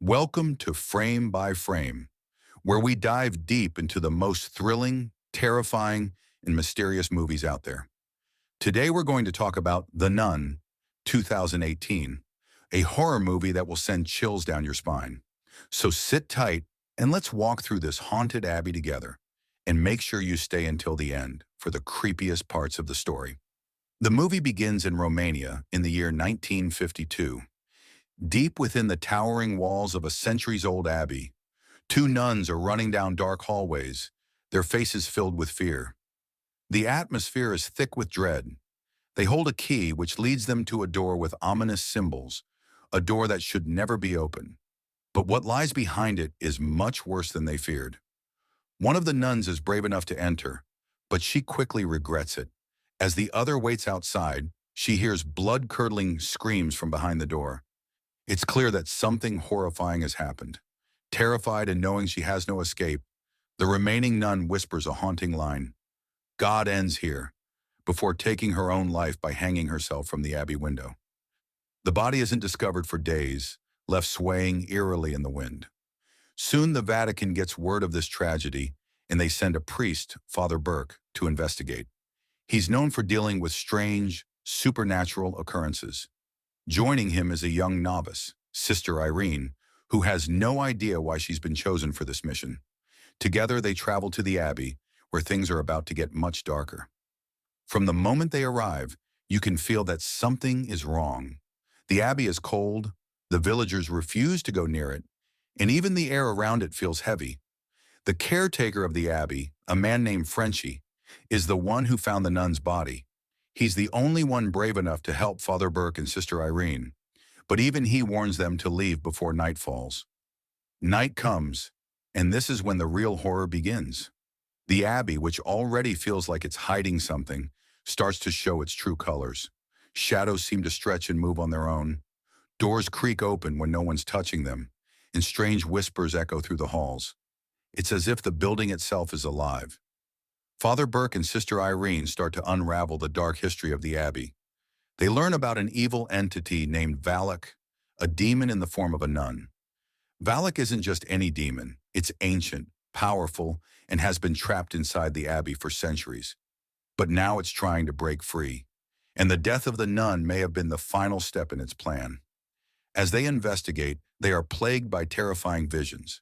Welcome to Frame by Frame, where we dive deep into the most thrilling, terrifying, and mysterious movies out there. Today we're going to talk about The Nun, 2018, a horror movie that will send chills down your spine. So sit tight and let's walk through this haunted abbey together, and make sure you stay until the end for the creepiest parts of the story. The movie begins in Romania in the year 1952. Deep within the towering walls of a centuries-old abbey, two nuns are running down dark hallways, their faces filled with fear. The atmosphere is thick with dread. They hold a key which leads them to a door with ominous symbols, a door that should never be open. But what lies behind it is much worse than they feared. One of the nuns is brave enough to enter, but she quickly regrets it. As the other waits outside, she hears blood-curdling screams from behind the door. It's clear that something horrifying has happened. Terrified and knowing she has no escape, the remaining nun whispers a haunting line. God ends here, before taking her own life by hanging herself from the abbey window. The body isn't discovered for days, left swaying eerily in the wind. Soon the Vatican gets word of this tragedy, and they send a priest, Father Burke, to investigate. He's known for dealing with strange, supernatural occurrences. Joining him is a young novice, Sister Irene, who has no idea why she's been chosen for this mission. Together they travel to the abbey, where things are about to get much darker. From the moment they arrive, you can feel that something is wrong. The abbey is cold, the villagers refuse to go near it, and even the air around it feels heavy. The caretaker of the abbey, a man named Frenchy, is the one who found the nun's body. He's the only one brave enough to help Father Burke and Sister Irene, but even he warns them to leave before night falls. Night comes, and this is when the real horror begins. The abbey, which already feels like it's hiding something, starts to show its true colors. Shadows seem to stretch and move on their own. Doors creak open when no one's touching them, and strange whispers echo through the halls. It's as if the building itself is alive. Father Burke and Sister Irene start to unravel the dark history of the abbey. They learn about an evil entity named Valak, a demon in the form of a nun. Valak isn't just any demon. It's ancient, powerful, and has been trapped inside the abbey for centuries. But now it's trying to break free, and the death of the nun may have been the final step in its plan. As they investigate, they are plagued by terrifying visions.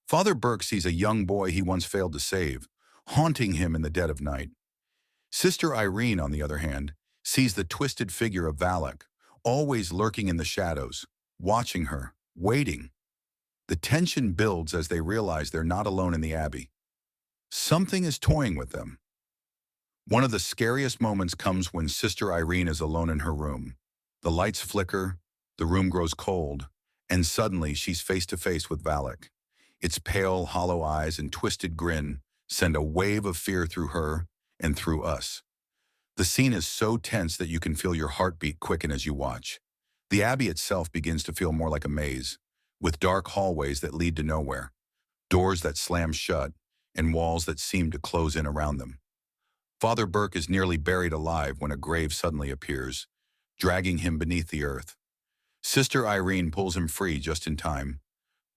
Father Burke sees a young boy he once failed to save, haunting him in the dead of night. Sister Irene, on the other hand, sees the twisted figure of Valak, always lurking in the shadows, watching her, waiting. The tension builds as they realize they're not alone in the abbey. Something is toying with them. One of the scariest moments comes when Sister Irene is alone in her room. The lights flicker, the room grows cold, and suddenly she's face to face with Valak. Its pale, hollow eyes and twisted grin send a wave of fear through her and through us. The scene is so tense that you can feel your heartbeat quicken as you watch. The abbey itself begins to feel more like a maze, with dark hallways that lead to nowhere, doors that slam shut, and walls that seem to close in around them. Father Burke is nearly buried alive when a grave suddenly appears, dragging him beneath the earth. Sister Irene pulls him free just in time,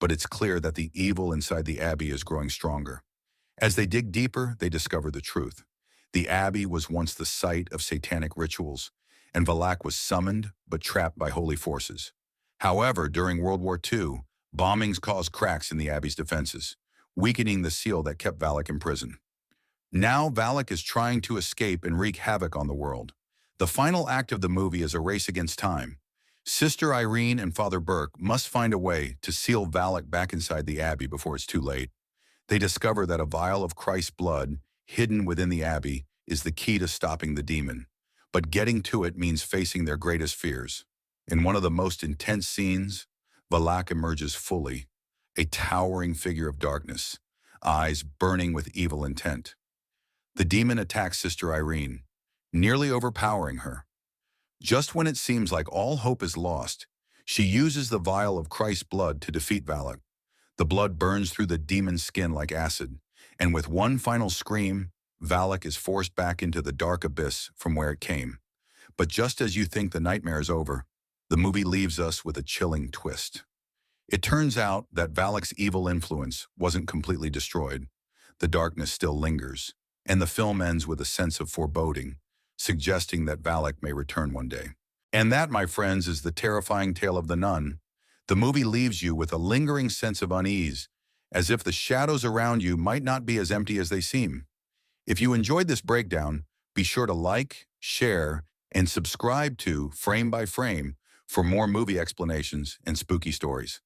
but it's clear that the evil inside the abbey is growing stronger. As they dig deeper, they discover the truth. The abbey was once the site of satanic rituals, and Valak was summoned but trapped by holy forces. However, during World War II, bombings caused cracks in the abbey's defenses, weakening the seal that kept Valak in prison. Now Valak is trying to escape and wreak havoc on the world. The final act of the movie is a race against time. Sister Irene and Father Burke must find a way to seal Valak back inside the abbey before it's too late. They discover that a vial of Christ's blood, hidden within the abbey, is the key to stopping the demon. But getting to it means facing their greatest fears. In one of the most intense scenes, Valak emerges fully, a towering figure of darkness, eyes burning with evil intent. The demon attacks Sister Irene, nearly overpowering her. Just when it seems like all hope is lost, she uses the vial of Christ's blood to defeat Valak. The blood burns through the demon's skin like acid, and with one final scream, Valak is forced back into the dark abyss from where it came. But just as you think the nightmare is over, the movie leaves us with a chilling twist. It turns out that Valak's evil influence wasn't completely destroyed. The darkness still lingers, and the film ends with a sense of foreboding, suggesting that Valak may return one day. And that, my friends, is the terrifying tale of the nun. The movie leaves you with a lingering sense of unease, as if the shadows around you might not be as empty as they seem. If you enjoyed this breakdown, be sure to like, share, and subscribe to Frame by Frame for more movie explanations and spooky stories.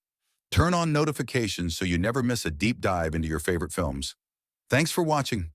Turn on notifications so you never miss a deep dive into your favorite films. Thanks for watching.